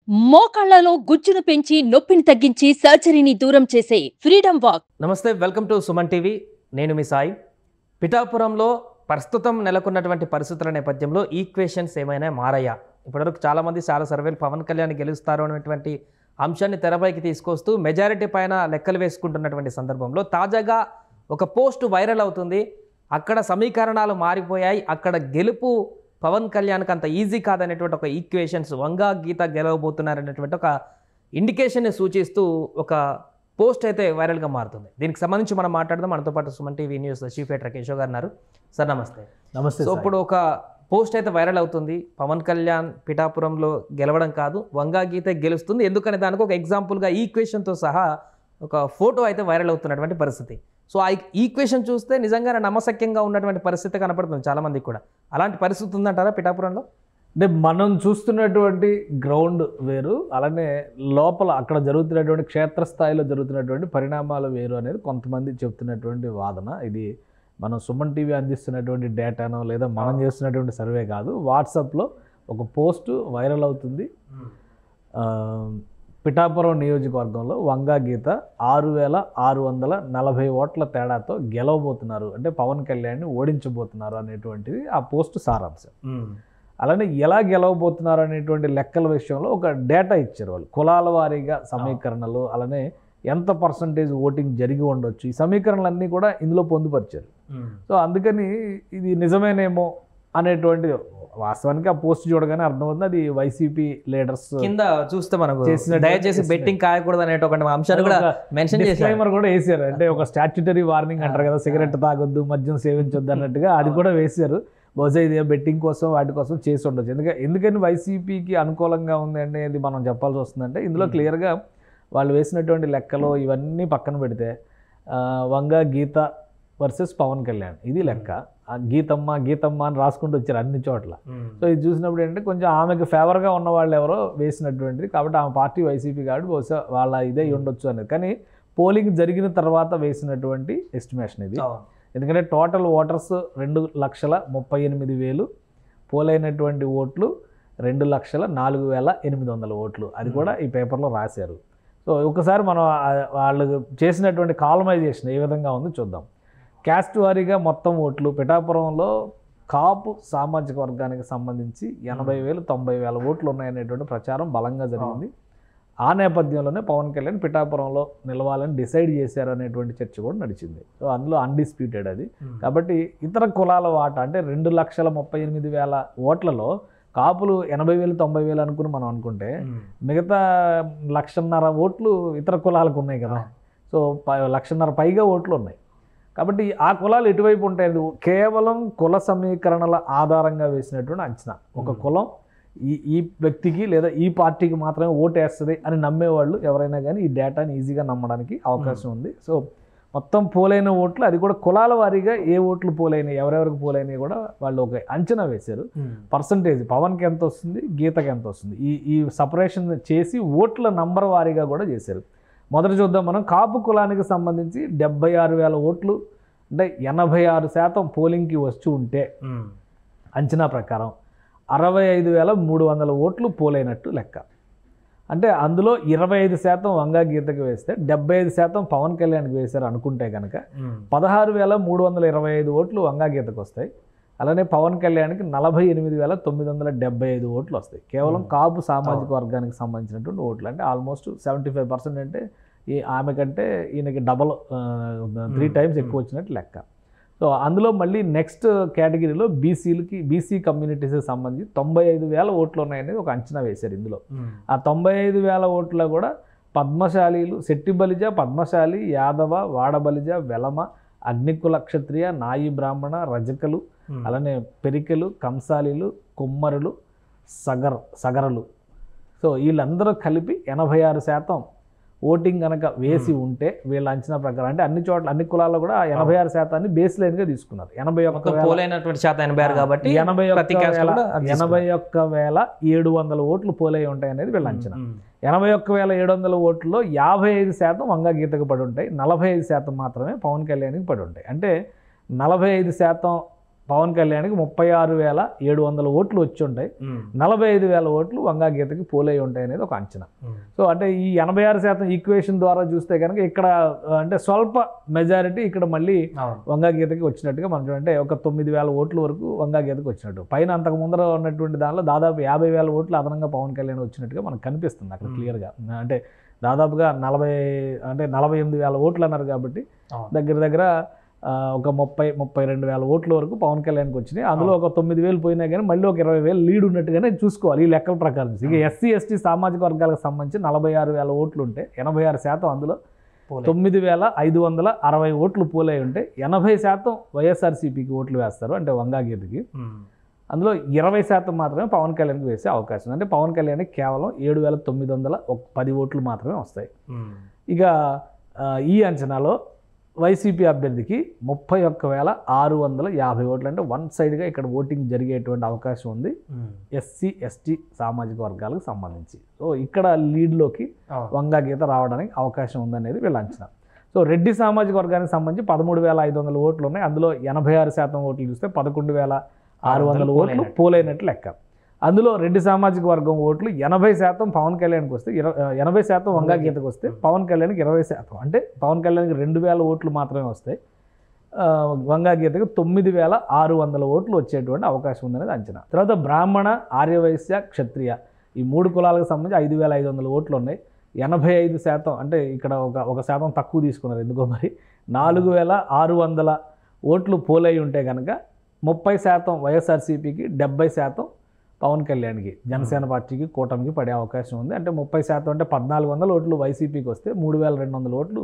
మోకాళ్లలో గుజ్జును పెంచి నొప్పిని తగ్గించి సర్జరీని దూరం చేసే ఫ్రీడమ్ వాక్. నమస్తే, వెల్కమ్ టు సుమన్ టీవీ. నేను మీ సాయి. పిఠాపురంలో ప్రస్తుతం నెలకొన్నటువంటి పరిస్థితుల నేపథ్యంలో ఈక్వేషన్స్ ఏమైనా మారాయా? ఇప్పటివరకు చాలామంది చాలా సర్వేలు పవన్ కళ్యాణ్ గెలుస్తారు అనేటువంటి అంశాన్ని తెరపైకి తీసుకొస్తూ మెజారిటీ పైన లెక్కలు వేసుకుంటున్నటువంటి సందర్భంలో తాజాగా ఒక పోస్ట్ వైరల్ అవుతుంది. అక్కడ సమీకరణాలు మారిపోయాయి. అక్కడ గెలుపు పవన్ కళ్యాణ్కి అంత ఈజీ కాదనేటువంటి ఒక ఈక్వేషన్స్, వంగా గీత గెలవబోతున్నారనేటువంటి ఒక ఇండికేషన్ని సూచిస్తూ ఒక పోస్ట్ అయితే వైరల్గా మారుతుంది. దీనికి సంబంధించి మనం మాట్లాడదాం. మనతో పాటు Suman TV news chief editor Keshav గారు ఉన్నారు. సార్ నమస్తే. నమస్తే. సో ఇప్పుడు ఒక పోస్ట్ అయితే వైరల్ అవుతుంది. పవన్ కళ్యాణ్ పిఠాపురంలో గెలవడం కాదు, వంగా గీత గెలుస్తుంది. ఎందుకనే దానికి ఒక ఎగ్జాంపుల్గా ఈక్వేషన్తో సహా ఒక ఫోటో అయితే వైరల్ అవుతున్నటువంటి పరిస్థితి. సో ఆ ఈక్వేషన్ చూస్తే నిజంగానే నమ్మశక్యంగా ఉన్నటువంటి పరిస్థితి కనపడుతుంది చాలామందికి కూడా. అలాంటి పరిస్థితి ఉందంటారా పిఠాపురంలో? అంటే మనం చూస్తున్నటువంటి గ్రౌండ్ వేరు, అలానే లోపల అక్కడ జరుగుతున్నటువంటి క్షేత్రస్థాయిలో జరుగుతున్నటువంటి పరిణామాలు వేరు అనేది కొంతమంది చెప్తున్నటువంటి వాదన. ఇది మనం సుమన్ టీవీ అందిస్తున్నటువంటి డేటానో లేదా మనం చేస్తున్నటువంటి సర్వే కాదు. వాట్సాప్లో ఒక పోస్టు వైరల్ అవుతుంది. పిఠాపురం నియోజకవర్గంలో వంగా గీత 6,640 ఓట్ల తేడాతో గెలవబోతున్నారు, అంటే పవన్ కళ్యాణ్ని ఓడించబోతున్నారు అనేటువంటిది ఆ పోస్టు సారాంశం. అలానే ఎలా గెలవబోతున్నారు అనేటువంటి లెక్కల విషయంలో ఒక డేటా ఇచ్చారు వాళ్ళు. కులాల వారీగా సమీకరణలు, అలానే ఎంత పర్సంటేజ్ ఓటింగ్ జరిగి ఉండొచ్చు, ఈ సమీకరణలన్నీ కూడా ఇందులో పొందుపరిచారు. సో అందుకని ఇది నిజమేనేమో అనేటువంటిది వాస్తవానికి ఆ పోస్ట్ చూడగానే అర్థమవుతుంది. అది వైసీపీ లీడర్స్ కింద చూస్తే మనకు దయచేసి బెట్టింగ్ కాయకూడదు అనేటువంటి అంశాన్ని కూడా మెన్షన్ చేశారు, కూడా వేసారు. అంటే ఒక స్టాట్యుటరీ వార్నింగ్ అంటారు కదా, సిగరెట్ తాగొద్దు, మద్యం సేవించొద్దు అన్నట్టుగా అది కూడా వేశారు. బహుశా ఇది బెట్టింగ్ కోసం వాటి కోసం చేసి ఉండొచ్చు. ఎందుకని వైసీపీకి అనుకూలంగా ఉంది అనేది మనం చెప్పాల్సి వస్తుందంటే, ఇందులో క్లియర్గా వాళ్ళు వేసినటువంటి లెక్కలు ఇవన్నీ పక్కన పెడితే వంగా గీత వర్సెస్ పవన్ కళ్యాణ్ ఇది లెక్క. గీతమ్మ గీతమ్మ అని రాసుకుంటూ వచ్చారు అన్ని చోట్ల. సో ఇది చూసినప్పుడు ఏంటంటే కొంచెం ఆమెకు ఫేవర్గా ఉన్న వాళ్ళు ఎవరో వేసినటువంటిది, కాబట్టి ఆమె పార్టీ వైసీపీ కాబట్టి బహుశా వాళ్ళ ఇదే ఉండొచ్చు అనేది. కానీ పోలింగ్ జరిగిన తర్వాత వేసినటువంటి ఎస్టిమేషన్ ఇది. ఎందుకంటే టోటల్ ఓటర్స్ 2,38,000, పోలైనటువంటి ఓట్లు 2,04,800 ఓట్లు. అది కూడా ఈ పేపర్లో రాశారు. సో ఒకసారి మనం వాళ్ళు చేసినటువంటి కాలమైజేషన్ ఏ విధంగా ఉందో చూద్దాం. క్యాస్ట్ వారీగా మొత్తం ఓట్లు పిఠాపురంలో కాపు సామాజిక వర్గానికి సంబంధించి 80,000, 90,000 ఓట్లు ఉన్నాయనేటువంటి ప్రచారం బలంగా జరిగింది. ఆ నేపథ్యంలోనే పవన్ కళ్యాణ్ పిఠాపురంలో నిలవాలని డిసైడ్ చేశారు అనేటువంటి చర్చ కూడా నడిచింది. సో అందులో అన్డిస్ప్యూటెడ్ అది. కాబట్టి ఇతర కులాల వాటా అంటే 2,38,000 ఓట్లలో కాపులు 80,000, 90,000 అనుకుని మనం అనుకుంటే మిగతా 1,50,000 ఓట్లు ఇతర కులాలకు ఉన్నాయి కదా. సో 1,50,000 పైగా ఓట్లు ఉన్నాయి. కాబట్టి ఆ కులాలు ఎటువైపు ఉంటాయి? కేవలం కుల సమీకరణల ఆధారంగా వేసినటువంటి అంచనా. ఒక కులం ఈ వ్యక్తికి లేదా ఈ పార్టీకి మాత్రమే ఓటు వేస్తుంది అని నమ్మేవాళ్ళు ఎవరైనా కానీ ఈ డేటాని ఈజీగా నమ్మడానికి అవకాశం ఉంది. సో మొత్తం పోలైన ఓట్లు, అది కూడా కులాల వారీగా ఏ ఓట్లు పోలైనవి, ఎవరెవరికి పోలైనవి కూడా వాళ్ళు ఒక అంచనా వేశారు. పర్సంటేజ్ పవన్కి ఎంత వస్తుంది, గీతకి ఎంత వస్తుంది, ఈ సపరేషన్ చేసి ఓట్ల నంబర్ వారీగా కూడా చేశారు. మొదట చూద్దాం మనం. కాపు కులానికి సంబంధించి 76,000 ఓట్లు, అంటే 86% పోలింగ్కి వచ్చి ఉంటే అంచనా ప్రకారం 65,300 ఓట్లు పోలైనట్టు లెక్క. అంటే అందులో 25% వంగా గీతకి వేస్తే 75% పవన్ కళ్యాణ్కి వేశారు అనుకుంటే కనుక 16,325 ఓట్లు వంగా గీతకు వస్తాయి. అలానే పవన్ కళ్యాణ్కి 48,975 ఓట్లు వస్తాయి. కేవలం కాపు సామాజిక వర్గానికి సంబంధించినటువంటి ఓట్లు. అంటే ఆల్మోస్ట్ 75% అంటే ఆమె కంటే ఈయనకి డబల్ 3 times ఎక్కువ వచ్చినట్టు లెక్క. సో అందులో మళ్ళీ నెక్స్ట్ కేటగిరీలో బీసీ కమ్యూనిటీస్కి సంబంధించి 95,000 ఓట్లు ఉన్నాయనేది ఒక అంచనా వేశారు ఇందులో. ఆ 95,000 ఓట్లో కూడా పద్మశాలీలు, శెట్టి బలిజ, పద్మశాలి, యాదవ, వాడబలిజ, వెలమ, అగ్నికుల క్షత్రియ, నాయి బ్రాహ్మణ, రజకలు, అలానే పెరికలు, కంసాలీలు, కుమ్మరులు, సగరలు, సో వీళ్ళందరూ కలిపి 86% ఓటింగ్ కనుక వేసి ఉంటే వీళ్ళ అంచనా ప్రకారం, అంటే అన్ని చోట్ల అన్ని కులాల్లో కూడా 86% బేస్ లైన్గా తీసుకున్నారు. 81,700 ఓట్లు పోలై ఉంటాయి అనేది వీళ్ళ అంచనా. 81,700 ఓట్లలో 55% వంగా గీతకు పడి ఉంటాయి, 45% మాత్రమే పవన్ కళ్యాణ్కి పడి ఉంటాయి. అంటే 45% పవన్ కళ్యాణ్కి 36,700 ఓట్లు వచ్చి ఉంటాయి, 45,000 ఓట్లు వంగా గీతకి పోలై ఉంటాయి అనేది ఒక అంచనా. సో అంటే ఈ 86% ఈక్వేషన్ ద్వారా చూస్తే కనుక ఇక్కడ అంటే స్వల్ప మెజారిటీ ఇక్కడ మళ్ళీ వంగా గీతకి వచ్చినట్టుగా మనం అంటే ఒక 9,000 ఓట్ల వరకు వంగా గీతకి వచ్చినట్టు. పైన అంతకు ముందర ఉన్నటువంటి దానిలో దాదాపు 50,000 ఓట్లు అదనంగా పవన్ కళ్యాణ్ వచ్చినట్టుగా మనకు కనిపిస్తుంది అక్కడ క్లియర్గా. అంటే దాదాపుగా 48,000 ఓట్లు అన్నారు కాబట్టి దగ్గర దగ్గర ఒక 32,000 ఓట్ల వరకు పవన్ కళ్యాణ్కి వచ్చినాయి. అందులో ఒక 9,000 పోయినా కానీ మళ్ళీ ఒక 20,000 లీడ్ ఉన్నట్టుగానే చూసుకోవాలి ఈ లెక్కల ప్రకారం. ఇక ఎస్సీ ఎస్టీ సామాజిక వర్గాలకు సంబంధించి 46,000 ఓట్లు ఉంటే 86% అందులో 9,560 ఓట్లు పోలై ఉంటే 80% వైఎస్ఆర్సీపీకి ఓట్లు వేస్తారు అంటే వంగా గీతకి. అందులో 20% మాత్రమే పవన్ కళ్యాణ్కి వేసే అవకాశం. అంటే పవన్ కళ్యాణ్కి కేవలం 7,910 ఓట్లు మాత్రమే వస్తాయి. ఇక ఈ అంచనాలో వైసీపీ అభ్యర్థికి 31,650 ఓట్లు అంటే వన్ సైడ్గా ఇక్కడ ఓటింగ్ జరిగేటువంటి అవకాశం ఉంది ఎస్సీ ఎస్టీ సామాజిక వర్గాలకు సంబంధించి. సో ఇక్కడ లీడ్లోకి వంగా గీత రావడానికి అవకాశం ఉందనేది వీళ్ళ అంచనా. సో రెడ్డి సామాజిక వర్గానికి సంబంధించి 13,500 ఓట్లు ఉన్నాయి. అందులో 86% ఓట్లు చూస్తే 11,600 ఓట్లు పోలైనట్లు లెక్క. అందులో రెడ్డి సామాజిక వర్గం ఓట్లు 80% పవన్ కళ్యాణ్కి వస్తే 80% వంగా గీతకు వస్తే పవన్ కళ్యాణ్కి 20%, అంటే పవన్ కళ్యాణ్కి 2,000 ఓట్లు మాత్రమే వస్తాయి. వంగా గీతకు 9,600 ఓట్లు వచ్చేటువంటి అవకాశం ఉందనేది అంచనా. తర్వాత బ్రాహ్మణ, ఆర్యవైశ్య, క్షత్రియ ఈ 3 కులాలకు సంబంధించి 5,500 ఓట్లు ఉన్నాయి. 85% అంటే ఇక్కడ ఒక శాతం తక్కువ తీసుకున్నారు ఎందుకో మరి. 4,600 ఓట్లు పోలై ఉంటే కనుక 30% వైఎస్ఆర్సీపీకి, 70% పవన్ కళ్యాణ్కి, జనసేన పార్టీకి, కూటమికి పడే అవకాశం ఉంది. అంటే 30% అంటే 1,400 ఓట్లు వైసీపీకి వస్తే 3,200 ఓట్లు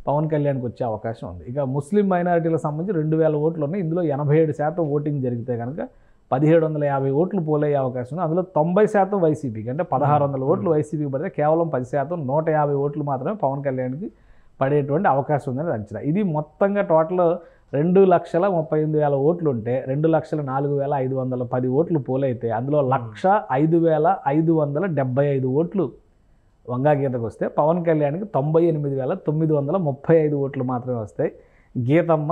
పవన్ కళ్యాణ్కి వచ్చే అవకాశం ఉంది. ఇక ముస్లిం మైనారిటీలకు సంబంధించి 2,000 ఓట్లు ఉన్నాయి. ఇందులో 87% ఓటింగ్ జరిగితే కనుక 1,750 ఓట్లు పోలయ్యే అవకాశం ఉంది. అందులో 90% వైసీపీకి అంటే 1,600 ఓట్లు వైసీపీకి పడితే కేవలం 10% 150 ఓట్లు మాత్రమే పవన్ కళ్యాణ్కి పడేటువంటి అవకాశం ఉందని అంచనా. ఇది మొత్తంగా టోటల్ 2,38,000 ఓట్లు ఉంటే 2,04,510 ఓట్లు పోలైతే అందులో 1,05,575 ఓట్లు వంగా గీతకు వస్తే పవన్ కళ్యాణ్కి 98,935 ఓట్లు మాత్రమే వస్తాయి. గీతమ్మ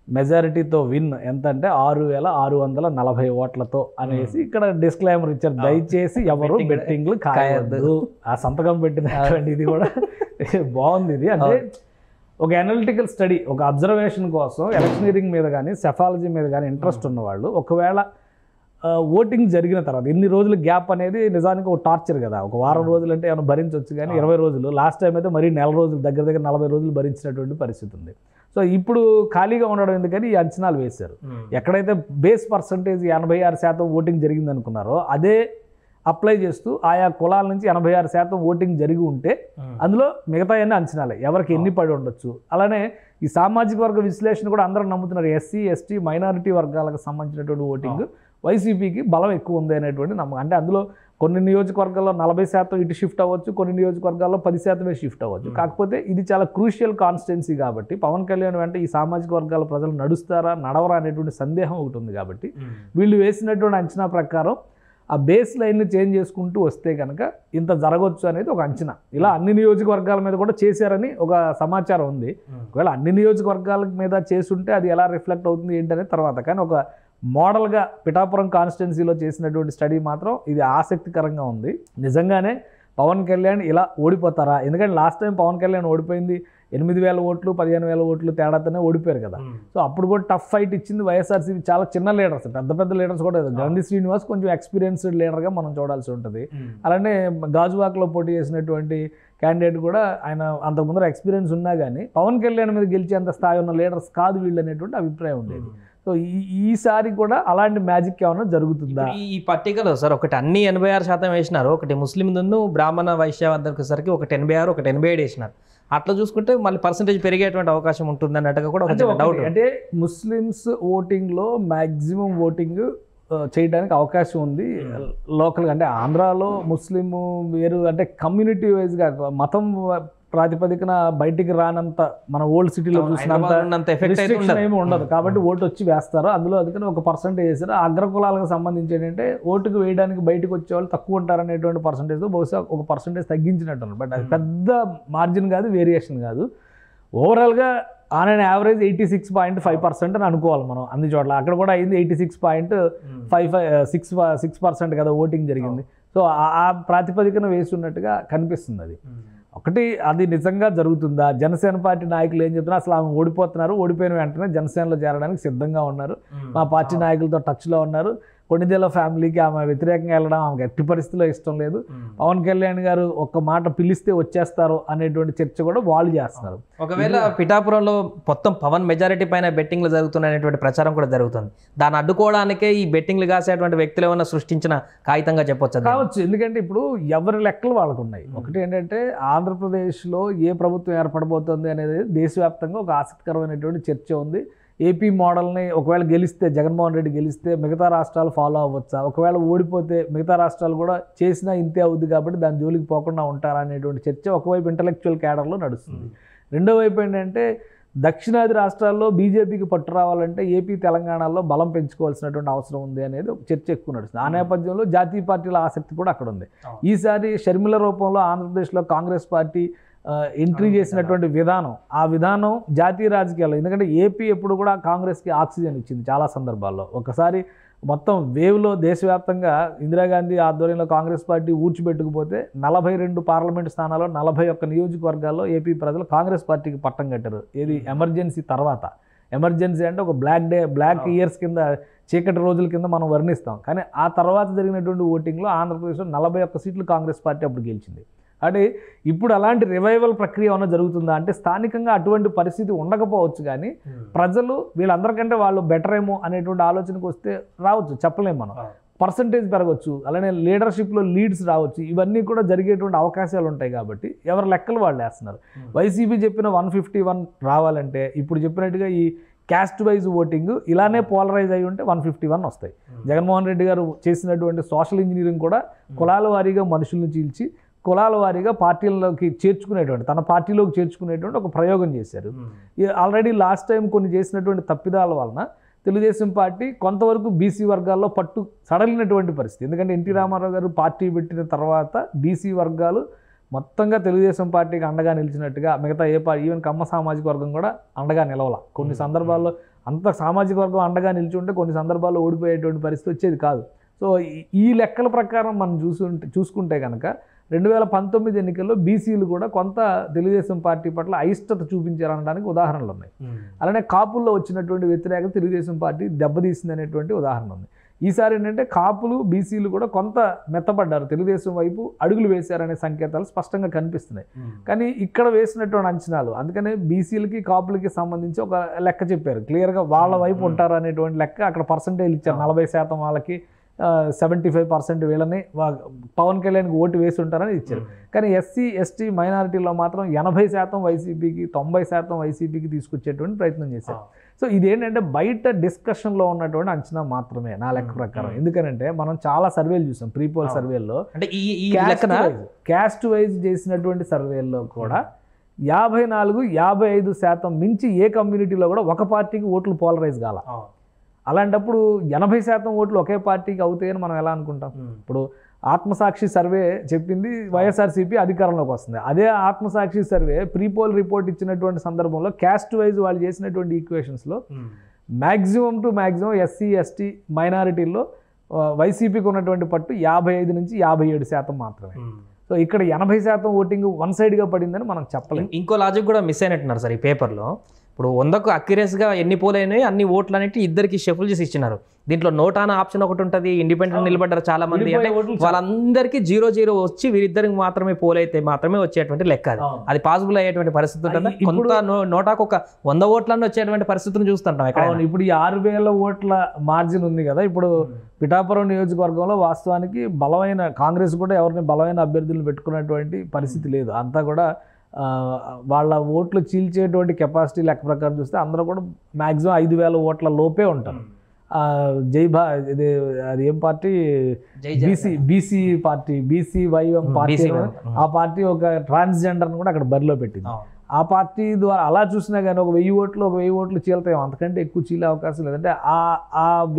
మెజారిటీతో విన్ ఎంత అంటే 6,640 ఓట్లతో అనేసి ఇక్కడ డిస్క్లైమర్ ఇచ్చారు. దయచేసి ఎవరు బెట్టింగ్లు కాయవద్దు. ఆ సంతకం పెట్టినటువంటి ఇది కూడా బాగుంది. ఇది అంటే ఒక అనలిటికల్ స్టడీ, ఒక అబ్జర్వేషన్ కోసం ఎలక్షనీరింగ్ మీద కానీ సెఫాలజీ మీద కానీ ఇంట్రెస్ట్ ఉన్నవాళ్ళు ఒకవేళ ఓటింగ్ జరిగిన తర్వాత ఎన్ని రోజులు గ్యాప్ అనేది నిజానికి ఒక టార్చర్ కదా. ఒక వారం రోజులు అంటే ఏమైనా భరించవచ్చు కానీ 20 రోజులు, లాస్ట్ టైం అయితే మరీ 4 రోజులు దగ్గర 40 రోజులు భరించినటువంటి పరిస్థితి ఉంది. సో ఇప్పుడు ఖాళీగా ఉండడం ఎందుకని ఈ అంచనాలు వేశారు. ఎక్కడైతే బేస్ పర్సంటేజ్ 86% ఓటింగ్ జరిగింది అనుకున్నారో అదే అప్లై చేస్తూ ఆయా కులాల నుంచి 86% ఓటింగ్ జరిగి ఉంటే అందులో మిగతా అన్ని అంచనాలే ఎవరికి ఎన్ని పడి ఉండొచ్చు. అలానే ఈ సామాజిక వర్గ విశ్లేషణ కూడా అందరూ నమ్ముతున్నారు. ఎస్సీ ఎస్టీ మైనారిటీ వర్గాలకు సంబంధించినటువంటి ఓటింగ్ వైసీపీకి బలం ఎక్కువ ఉంది అనేటువంటి నమ్మకం. అంటే అందులో కొన్ని నియోజకవర్గాల్లో 40% ఇటు షిఫ్ట్ అవ్వచ్చు, కొన్ని నియోజకవర్గాల్లో 10% షిఫ్ట్ అవ్వచ్చు. కాకపోతే ఇది చాలా క్రూషియల్ కాన్స్టిట్యున్సీ కాబట్టి పవన్ కళ్యాణ్ వెంట ఈ సామాజిక వర్గాల ప్రజలు నడుస్తారా నడవరా అనేటువంటి సందేహం ఒకటి ఉంది. కాబట్టి వీళ్ళు వేసినటువంటి అంచనా ప్రకారం ఆ బేస్ లైన్ని చేంజ్ చేసుకుంటూ వస్తే కనుక ఇంత జరగవచ్చు అనేది ఒక అంచనా. ఇలా అన్ని నియోజకవర్గాల మీద కూడా చేశారని ఒక సమాచారం ఉంది. ఒకవేళ అన్ని నియోజకవర్గాల మీద చేసుంటే అది ఎలా రిఫ్లెక్ట్ అవుతుంది ఏంటనే తర్వాత. కానీ ఒక మోడల్గా పిఠాపురం కాన్స్టిట్యున్సీలో చేసినటువంటి స్టడీ మాత్రం ఇది ఆసక్తికరంగా ఉంది. నిజంగానే పవన్ కళ్యాణ్ ఇలా ఓడిపోతారా? ఎందుకంటే లాస్ట్ టైం పవన్ కళ్యాణ్ ఓడిపోయింది 8,000 ఓట్లు 15,000 ఓట్లు తేడాతోనే ఓడిపోయారు కదా. సో అప్పుడు కూడా టఫ్ ఫైట్ ఇచ్చింది వైఎస్ఆర్సీపీ. చాలా చిన్న లీడర్స్, పెద్ద లీడర్స్ కూడా గంధి శ్రీనివాస్ కొంచెం ఎక్స్పీరియన్స్డ్ లీడర్గా మనం చూడాల్సి ఉంటుంది. అలానే గాజువాక్లో పోటీ చేసినటువంటి క్యాండిడేట్ కూడా ఆయన అంతకుముందర ఎక్స్పీరియన్స్ ఉన్నా కానీ పవన్ కళ్యాణ్ మీద గెలిచేంత స్థాయి ఉన్న లీడర్స్ కాదు వీళ్ళు అనేటువంటి అభిప్రాయం ఉండేది. సో ఈసారి కూడా అలాంటి మ్యాజిక్ ఏమైనా జరుగుతుందా? ఈ పట్టికలో సార్ ఒకటి అన్ని 86% వేసినారు, ఒకటి ముస్లిం బ్రాహ్మణ వైశ్య వద్దరికి ఒకటి 86, ఒకటి 87 వేసినారు. అట్లా చూసుకుంటే మళ్ళీ పర్సంటేజ్ పెరిగేటువంటి అవకాశం ఉంటుంది అన్నట్టుగా కూడా ఒక డౌట్. అంటే ముస్లిమ్స్ ఓటింగ్లో మ్యాక్సిమం ఓటింగ్ చేయడానికి అవకాశం ఉంది లోకల్గా. అంటే ఆంధ్రాలో ముస్లిం వేరు అంటే కమ్యూనిటీ వైజ్గా మతం ప్రాతిపదికన బయటికి రానంత మన ఓల్డ్ సిటీలో చూసినంత రిస్ట్రిక్షన్ ఏమి ఉండదు. కాబట్టి ఓటు వచ్చి వేస్తారు. అందులో అందుకని ఒక పర్సంటేజ్ వేసారు. అగ్రకులాలకు సంబంధించి ఏంటంటే ఓటుకు వేయడానికి బయటకు వచ్చే వాళ్ళు తక్కువ ఉంటారనేటువంటి పర్సంటేజ్తో బహుశా ఒక పర్సంటేజ్ తగ్గించినట్టు. బట్ అది పెద్ద మార్జిన్ కాదు, వేరియేషన్ కాదు. ఓవరాల్గా ఆన్ అండ్ యావరేజ్ 86.5% అని అనుకోవాలి మనం అన్ని చోట్ల. అక్కడ కూడా అయింది 86.6% కదా ఓటింగ్ జరిగింది. సో ఆ ప్రాతిపదికన వేసి ఉన్నట్టుగా కనిపిస్తుంది. అది ఒకటి, అది నిజంగా జరుగుతుందా? జనసేన పార్టీ నాయకులు ఏం చెప్తున్నారు, అసలు ఆమె ఓడిపోతున్నారు, ఓడిపోయిన వెంటనే జనసేనలో చేరడానికి సిద్ధంగా ఉన్నారు, మా పార్టీ నాయకులతో టచ్లో ఉన్నారు, కొణిదెల ఫ్యామిలీకి ఆమె వ్యతిరేకంగా వెళ్ళడం ఆమెకు ఎట్టి పరిస్థితిలో ఇష్టం లేదు, పవన్ కళ్యాణ్ గారు ఒక్క మాట పిలిస్తే వచ్చేస్తారు అనేటువంటి చర్చ కూడా వాళ్ళు చేస్తున్నారు. ఒకవేళ పిఠాపురంలో మొత్తం పవన్ మెజారిటీ పైన బెట్టింగ్లు జరుగుతున్నాయనేటువంటి ప్రచారం కూడా జరుగుతుంది. దాన్ని అడ్డుకోవడానికే ఈ బెట్టింగ్లు కాసేటువంటి వ్యక్తులు ఏమైనా సృష్టించిన కాగితంగా చెప్పొచ్చు కావచ్చు. ఎందుకంటే ఇప్పుడు ఎవరి లెక్కలు వాళ్ళకు ఉన్నాయి. ఒకటి ఏంటంటే ఆంధ్రప్రదేశ్లో ఏ ప్రభుత్వం ఏర్పడబోతుంది అనేది దేశవ్యాప్తంగా ఒక ఆసక్తికరమైనటువంటి చర్చ ఉంది. ఏపీ మోడల్ని ఒకవేళ గెలిస్తే, జగన్మోహన్ రెడ్డి గెలిస్తే మిగతా రాష్ట్రాలు ఫాలో అవ్వచ్చా, ఒకవేళ ఓడిపోతే మిగతా రాష్ట్రాలు కూడా చేసినా ఇంతే అవుద్ది కాబట్టి దాని జోలికి పోకుండా ఉంటారా అనేటువంటి చర్చ ఒకవైపు ఇంటలెక్చువల్ క్యాడర్లో నడుస్తుంది. రెండో వైపు ఏంటంటే దక్షిణాది రాష్ట్రాల్లో బీజేపీకి పట్టు రావాలంటే ఏపీ తెలంగాణలో బలం పెంచుకోవాల్సినటువంటి అవసరం ఉంది అనేది ఒక చర్చ ఎక్కువ నడుస్తుంది. ఆ నేపథ్యంలో జాతీయ పార్టీల ఆసక్తి కూడా అక్కడ ఉంది. ఈసారి షర్మిల రూపంలో ఆంధ్రప్రదేశ్లో కాంగ్రెస్ పార్టీ ఎంట్రీ చేసినటువంటి విధానం, ఆ విధానం జాతీయ రాజకీయాల్లో, ఎందుకంటే ఏపీ ఎప్పుడు కూడా కాంగ్రెస్కి ఆక్సిజన్ ఇచ్చింది చాలా సందర్భాల్లో. ఒకసారి మొత్తం వేవ్లో దేశవ్యాప్తంగా ఇందిరాగాంధీ ఆధ్వర్యంలో కాంగ్రెస్ పార్టీ ఊడ్చిపెట్టుకుపోతే 42 పార్లమెంటు స్థానాల్లో 41 నియోజకవర్గాల్లో ఏపీ ప్రజలు కాంగ్రెస్ పార్టీకి పట్టం కట్టారు. ఏది ఎమర్జెన్సీ తర్వాత. ఎమర్జెన్సీ అంటే ఒక బ్లాక్ ఇయర్స్ కింద, చీకటి రోజుల కింద మనం వర్ణిస్తాం. కానీ ఆ తర్వాత జరిగినటువంటి ఓటింగ్లో ఆంధ్రప్రదేశ్లో 41 సీట్లు కాంగ్రెస్ పార్టీ అప్పుడు గెలిచింది. అంటే ఇప్పుడు అలాంటి రివైవల్ ప్రక్రియ ఏమైనా జరుగుతుందా అంటే స్థానికంగా అటువంటి పరిస్థితి ఉండకపోవచ్చు, కానీ ప్రజలు వీళ్ళందరికంటే వాళ్ళు బెటర్ ఏమో అనేటువంటి ఆలోచనకు వస్తే రావచ్చు, చెప్పలేము మనం. పర్సంటేజ్ పెరగవచ్చు, అలానే లీడర్షిప్లో లీడ్స్ రావచ్చు, ఇవన్నీ కూడా జరిగేటువంటి అవకాశాలు ఉంటాయి. కాబట్టి ఎవరి లెక్కలు వాళ్ళు వేస్తున్నారు. వైసీపీ చెప్పిన 151 రావాలంటే ఇప్పుడు చెప్పినట్టుగా ఈ క్యాస్ట్ వైజ్ ఓటింగ్ ఇలానే పోలరైజ్ అయి ఉంటే 151 వస్తాయి. జగన్మోహన్ రెడ్డి గారు చేసినటువంటి సోషల్ ఇంజనీరింగ్ కూడా కులాల వారీగా మనుషులను చీల్చి కులాల వారీగా పార్టీలలోకి చేర్చుకునేటువంటి, తన పార్టీలోకి చేర్చుకునేటువంటి ఒక ప్రయోగం చేశారు. ఆల్రెడీ లాస్ట్ టైం కొన్ని చేసినటువంటి తప్పిదాల వలన తెలుగుదేశం పార్టీ కొంతవరకు బీసీ వర్గాల్లో పట్టు సడలినటువంటి పరిస్థితి. ఎందుకంటే ఎన్టీ రామారావు గారు పార్టీ పెట్టిన తర్వాత బీసీ వర్గాలు మొత్తంగా తెలుగుదేశం పార్టీకి అండగా నిలిచినట్టుగా మిగతా ఏ పార్టీ, ఈవెన్ కమ్మ సామాజిక వర్గం కూడా అండగా నిలవాల. కొన్ని సందర్భాల్లో అంత సామాజిక వర్గం అండగా నిలిచి ఉంటే కొన్ని సందర్భాల్లో ఓడిపోయేటువంటి పరిస్థితి వచ్చేది కాదు. సో ఈ లెక్కల ప్రకారం మనం చూసుకుంటే కనుక 2019 ఎన్నికల్లో బీసీలు కూడా కొంత తెలుగుదేశం పార్టీ పట్ల అయిష్టత చూపించారనడానికి ఉదాహరణలు ఉన్నాయి. అలానే కాపుల్లో వచ్చినటువంటి వ్యతిరేకత తెలుగుదేశం పార్టీ దెబ్బతీసింది అనేటువంటి ఉదాహరణ ఉంది. ఈసారి ఏంటంటే కాపులు బీసీలు కూడా కొంత మెత్తపడ్డారు, తెలుగుదేశం వైపు అడుగులు వేశారనే సంకేతాలు స్పష్టంగా కనిపిస్తున్నాయి. కానీ ఇక్కడ వేసినటువంటి అంచనాలు, అందుకనే బీసీలకి కాపులకి సంబంధించి ఒక లెక్క చెప్పారు, క్లియర్గా వాళ్ళ వైపు ఉంటారు అనేటువంటి లెక్క అక్కడ పర్సంటేజ్ ఇచ్చారు. 40% వాళ్ళకి, 75% వీళ్ళని పవన్ కళ్యాణ్కి ఓటు వేసి ఉంటారని ఇచ్చారు. కానీ ఎస్సీ ఎస్టీ మైనారిటీలో మాత్రం 80% వైసీపీకి, 90% వైసీపీకి తీసుకొచ్చేటువంటి ప్రయత్నం చేశారు. సో ఇదేంటంటే బయట డిస్కషన్లో ఉన్నటువంటి అంచనా మాత్రమే నా లెక్క ప్రకారం. ఎందుకనంటే మనం చాలా సర్వేలు చూసాం, ప్రీపోల్ సర్వేల్లో, క్యాస్ట్ వైజ్ చేసినటువంటి సర్వేల్లో కూడా 54-55% మించి ఏ కమ్యూనిటీలో కూడా ఒక పార్టీకి ఓట్లు పోలరైజ్ కాల. అలాంటప్పుడు 80% ఓట్లు ఒకే పార్టీకి అవుతాయని మనం ఎలా అనుకుంటాం? ఇప్పుడు ఆత్మసాక్షి సర్వే చెప్పింది వైఎస్ఆర్సీపీ అధికారంలోకి వస్తుంది. అదే ఆత్మసాక్షి సర్వే ప్రీపోల్ రిపోర్ట్ ఇచ్చినటువంటి సందర్భంలో క్యాస్ట్ వైజ్ వాళ్ళు చేసినటువంటి ఈక్వేషన్స్లో maximum to maximum SC ST మైనారిటీల్లో వైసీపీకి ఉన్నటువంటి పట్టు 55-57% మాత్రమే. సో ఇక్కడ 80% ఓటింగ్ వన్ సైడ్గా పడిందని మనం చెప్పలేం. ఇంకో లాజిక్ కూడా మిస్ అయినట్టున్నారు సార్ ఈ పేపర్లో. ఇప్పుడు 100కు అక్యురేస్గా ఎన్ని పోల్ అయినాయి అన్ని ఓట్లు అనేవి ఇద్దరికి షఫుల్ చేసి ఇచ్చినారు. దీంట్లో నోట్ అనే ఆప్షన్ ఒకటి ఉంటుంది, ఇండిపెండెంట్ నిలబడ్డారు చాలా మంది, అంటే వాళ్ళందరికీ 0-0 వచ్చి వీరిద్దరికి మాత్రమే పోల్ అయితే మాత్రమే వచ్చేటువంటి లెక్క. అది పాసిబుల్ అయ్యేటువంటి పరిస్థితి ఉంటుంది. కొంత నోటాకు ఒక 100 ఓట్లన్నీ వచ్చేటువంటి పరిస్థితిని చూస్తుంటాం ఇక్కడ. ఇప్పుడు ఈ 6,000 ఓట్ల మార్జిన్ ఉంది కదా, ఇప్పుడు పిఠాపురం నియోజకవర్గంలో వాస్తవానికి బలమైన కాంగ్రెస్ కూడా ఎవరిని బలమైన అభ్యర్థులను పెట్టుకున్నటువంటి పరిస్థితి లేదు. అంతా కూడా వాళ్ళ ఓట్లు చీల్చేటువంటి కెపాసిటీ లెక్క ప్రకారం చూస్తే అందరూ కూడా మ్యాక్సిమం 5,000 ఓట్ల లోపే ఉంటారు. ఇది అది ఏం party, BC party, BCYM party, ఆ పార్టీ ఒక ట్రాన్స్జెండర్ని కూడా అక్కడ బరిలో పెట్టింది. ఆ పార్టీ ద్వారా అలా చూసినా కానీ ఒక 1000 ఓట్లు చీలతాయి, అంతకంటే ఎక్కువ చీలే అవకాశం లేదంటే ఆ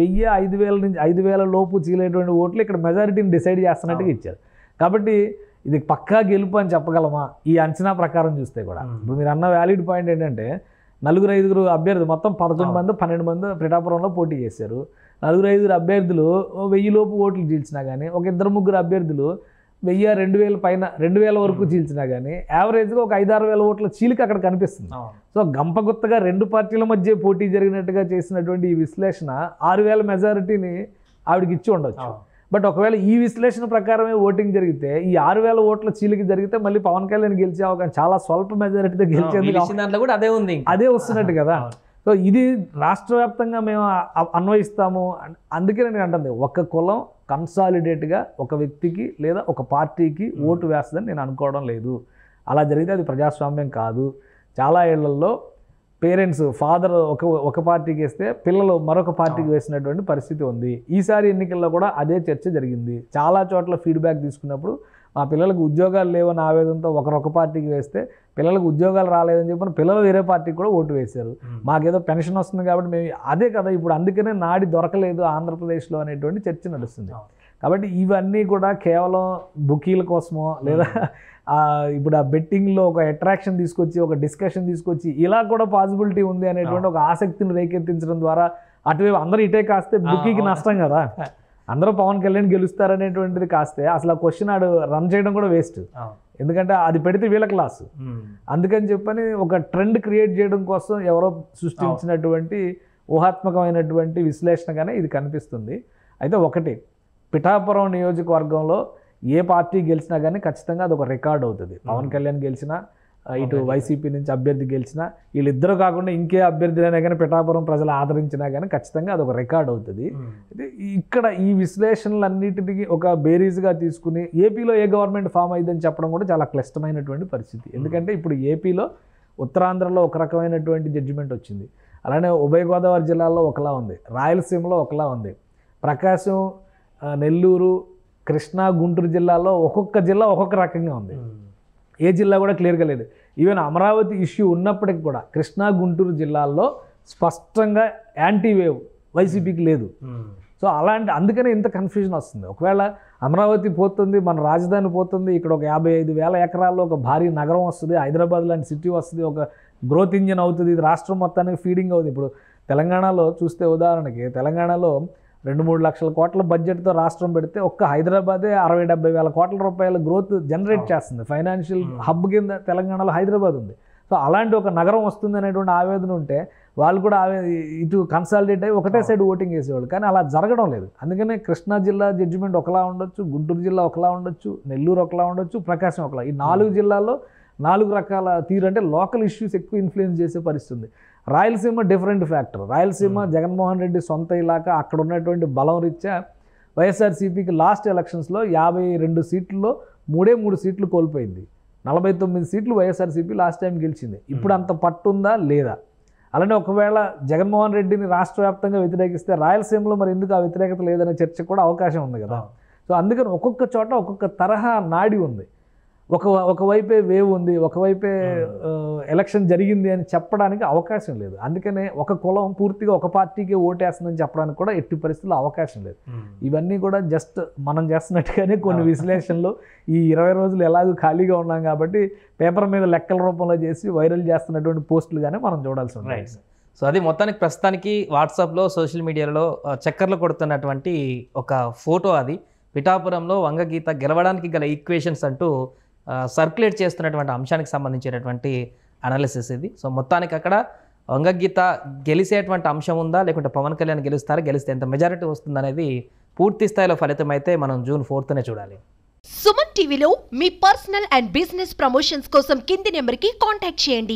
1000 5,000 నుంచి 5,000 లోపు చీలేటువంటి ఓట్లు ఇక్కడ మెజారిటీని డిసైడ్ చేస్తున్నట్టుగా ఇచ్చారు. కాబట్టి ఇది పక్కా గెలుపు అని చెప్పగలమా ఈ అంచనా ప్రకారం చూస్తే కూడా? ఇప్పుడు మీరు అన్న వ్యాలిడ్ పాయింట్ ఏంటంటే 4-5 అభ్యర్థులు మొత్తం 11 మంది 12 మంది పిఠాపురంలో పోటీ చేశారు. 4-5 అభ్యర్థులు 1000 లోపు ఓట్లు చీల్చినా కానీ, ఒక 2-3 అభ్యర్థులు 1000-2000 పైన 2000 వరకు చీల్చినా కానీ యావరేజ్గా ఒక 5-6 వేల ఓట్ల చీలిక అక్కడ కనిపిస్తుంది. సో గంపగుత్తగా 2 పార్టీల మధ్య పోటీ జరిగినట్టుగా చేసినటువంటి ఈ విశ్లేషణ 6000 మెజారిటీని ఆవిడకి ఇచ్చి ఉండొచ్చు. బట్ ఒకవేళ ఈ విశ్లేషణ ప్రకారమే ఓటింగ్ జరిగితే ఈ 6000 ఓట్ల చీలికి జరిగితే మళ్ళీ పవన్ కళ్యాణ్ గెలిచే అవకాశం చాలా స్వల్ప మెజారిటీతో దాంట్లో కూడా అదే వస్తున్నట్టు కదా. సో ఇది రాష్ట్ర వ్యాప్తంగా మేము అన్వయిస్తాము. అందుకే నేను అంటుంది, ఒక కులం కన్సాలిడేట్గా ఒక వ్యక్తికి లేదా ఒక పార్టీకి ఓటు వేస్తుందని నేను అనుకోవడం లేదు. అలా జరిగితే అది ప్రజాస్వామ్యం కాదు. చాలా ఏళ్లలో పేరెంట్స్ ఫాదర్ ఒక పార్టీకి వేస్తే పిల్లలు మరొక పార్టీకి వేసినటువంటి పరిస్థితి ఉంది. ఈసారి ఎన్నికల్లో కూడా అదే చర్చ జరిగింది. చాలా చోట్ల ఫీడ్బ్యాక్ తీసుకున్నప్పుడు మా పిల్లలకు ఉద్యోగాలు లేవని ఆవేదనతో ఒకరొక పార్టీకి వేస్తే పిల్లలకు ఉద్యోగాలు రాలేదని చెప్పి పిల్లలు వేరే పార్టీకి కూడా ఓటు వేశారు. మాకేదో పెన్షన్ వస్తుంది కాబట్టి మేము అదే కదా ఇప్పుడు అందుకనే నాడి దొరకలేదు ఆంధ్రప్రదేశ్లో అనేటువంటి చర్చ నడుస్తుంది. కాబట్టి ఇవన్నీ కూడా కేవలం బుకీల కోసమో లేదా ఇప్పుడు ఆ బెట్టింగ్లో ఒక అట్రాక్షన్ తీసుకొచ్చి ఒక డిస్కషన్ తీసుకొచ్చి ఇలా కూడా పాసిబిలిటీ ఉంది అనేటువంటి ఒక ఆసక్తిని రేకెత్తించడం ద్వారా అటువైపు అందరూ ఇటే కాస్తే బుకీకి నష్టం కదా. అందరూ పవన్ కళ్యాణ్ గెలుస్తారనేటువంటిది కాస్తే అసలు ఆ క్వశ్చన్ ఆడు రన్ చేయడం కూడా వేస్ట్. ఎందుకంటే అది పెడితే వీళ్ళకి లాస్. అందుకని చెప్పని ఒక ట్రెండ్ క్రియేట్ చేయడం కోసం ఎవరో సృష్టించినటువంటి ఊహాత్మకమైనటువంటి విశ్లేషణగానే ఇది కనిపిస్తుంది. అయితే ఒకటి, పిఠాపురం నియోజకవర్గంలో ఏ పార్టీ గెలిచినా కానీ ఖచ్చితంగా అది ఒక రికార్డ్ అవుతుంది. పవన్ కళ్యాణ్ గెలిచినా, ఇటు వైసీపీ నుంచి అభ్యర్థి గెలిచినా, వీళ్ళిద్దరూ కాకుండా ఇంకే అభ్యర్థులైనా కానీ పిఠాపురం ప్రజలు ఆదరించినా కానీ ఖచ్చితంగా అది ఒక రికార్డ్ అవుతుంది. అయితే ఇక్కడ ఈ విశ్లేషణలన్నిటికీ ఒక బేరీజ్గా తీసుకుని ఏపీలో ఏ గవర్నమెంట్ ఫామ్ అయ్యిందని చెప్పడం కూడా చాలా క్లిష్టమైనటువంటి పరిస్థితి. ఎందుకంటే ఇప్పుడు ఏపీలో ఉత్తరాంధ్రలో ఒక రకమైనటువంటి జడ్జిమెంట్ వచ్చింది, అలానే ఉభయ గోదావరి జిల్లాల్లో ఒకలా ఉంది, రాయలసీమలో ఒకలా ఉంది, ప్రకాశం, నెల్లూరు, కృష్ణా, గుంటూరు జిల్లాలో ఒక్కొక్క జిల్లా ఒక్కొక్క రకంగా ఉంది. ఏ జిల్లా కూడా క్లియర్గా లేదు. ఈవెన్ అమరావతి ఇష్యూ ఉన్నప్పటికి కూడా కృష్ణా, గుంటూరు జిల్లాల్లో స్పష్టంగా యాంటీ వేవ్ వైసీపీకి లేదు. సో అందుకనే ఇంత కన్ఫ్యూజన్ వస్తుంది. ఒకవేళ అమరావతి పోతుంది, మన రాజధాని పోతుంది, ఇక్కడ ఒక 55,000 ఎకరాల్లో ఒక భారీ నగరం వస్తుంది, హైదరాబాద్ లాంటి సిటీ వస్తుంది, ఒక గ్రోత్ ఇంజిన్ అవుతుంది, ఇది రాష్ట్రం మొత్తానికి ఫీడింగ్ అవుతుంది. ఇప్పుడు తెలంగాణలో చూస్తే ఉదాహరణకి తెలంగాణలో 2-3 లక్షల కోట్ల బడ్జెట్తో రాష్ట్రం పెడితే ఒక్క హైదరాబాదే 60-70 వేల కోట్ల రూపాయల గ్రోత్ జనరేట్ చేస్తుంది. ఫైనాన్షియల్ హబ్ కింద తెలంగాణలో హైదరాబాద్ ఉంది. సో అలాంటి ఒక నగరం వస్తుంది అనేటువంటి ఆవేదన ఉంటే వాళ్ళు కూడా ఇటు కన్సాలిడేట్ అయ్యి ఒకటే సైడ్ ఓటింగ్ వేసేవాళ్ళు. కానీ అలా జరగడం లేదు. అందుకనే కృష్ణా జిల్లా జడ్జిమెంట్ ఒకలా ఉండొచ్చు, గుంటూరు జిల్లా ఒకలా ఉండొచ్చు, నెల్లూరు ఒకలా ఉండొచ్చు, ప్రకాశం ఒకలా. ఈ 4 జిల్లాల్లో 4 రకాల తీరు, అంటే లోకల్ ఇష్యూస్ ఎక్కువ ఇన్ఫ్లుయెన్స్ చేసే పరిస్థితి. Rayalaseema different factor. రాయలసీమ జగన్మోహన్ రెడ్డి సొంత ఇలాకా, అక్కడ ఉన్నటువంటి బలం రీత్యా వైఎస్ఆర్సీపీకి లాస్ట్ ఎలక్షన్స్లో 52 సీట్లలో 3 సీట్లు కోల్పోయింది. 49 సీట్లు వైఎస్ఆర్సీపీ లాస్ట్ టైం గెలిచింది. ఇప్పుడు అంత పట్టుందా లేదా? అలానే ఒకవేళ జగన్మోహన్ రెడ్డిని రాష్ట్ర వ్యాప్తంగా వ్యతిరేకిస్తే రాయలసీమలో మరి ఎందుకు ఆ వ్యతిరేకత లేదనే చర్చ కూడా అవకాశం ఉంది కదా. సో అందుకని ఒక్కొక్క చోట ఒక్కొక్క తరహా నాడి ఉంది. ఒకవైపే వేవ్ ఉంది, ఒకవైపే ఎలక్షన్ జరిగింది అని చెప్పడానికి అవకాశం లేదు. అందుకనే ఒక కులం పూర్తిగా ఒక పార్టీకి ఓటేస్తుందని చెప్పడానికి కూడా ఎట్టి పరిస్థితుల్లో అవకాశం లేదు. ఇవన్నీ కూడా జస్ట్ మనం చేస్తున్నట్టుగానే కొన్ని విశ్లేషణలు ఈ 20 రోజులు ఎలాగో ఖాళీగా ఉన్నాం కాబట్టి పేపర్ మీద లెక్కల రూపంలో చేసి వైరల్ చేస్తున్నటువంటి పోస్టులుగానే మనం చూడాల్సి ఉంది. సో అది మొత్తానికి ప్రస్తుతానికి వాట్సాప్లో సోషల్ మీడియాలో చక్కర్లు కొడుతున్నటువంటి ఒక ఫోటో. అది పిఠాపురంలో వంగగీత గెలవడానికి గల ఈక్వేషన్స్ అంటూ సర్క్యులేట్ చేస్తున్నటువంటి అంశానికి సంబంధించినటువంటి అనాలిసిస్ ఇది. సో మొత్తానికి అక్కడ వంగగీత గెలిచేటువంటి అంశం ఉందా, లేకుంటే పవన్ కళ్యాణ్ గెలుస్తారా, గెలిస్తే ఎంత మెజారిటీ వస్తుందనేది పూర్తి స్థాయిలో ఫలితం అయితే మనం జూన్ 4నే చూడాలి. సుమన్ టీవీలో మీ పర్సనల్ అండ్ బిజినెస్ ప్రమోషన్స్ కోసం కింది నెంబర్కి కాంటాక్ట్ చేయండి.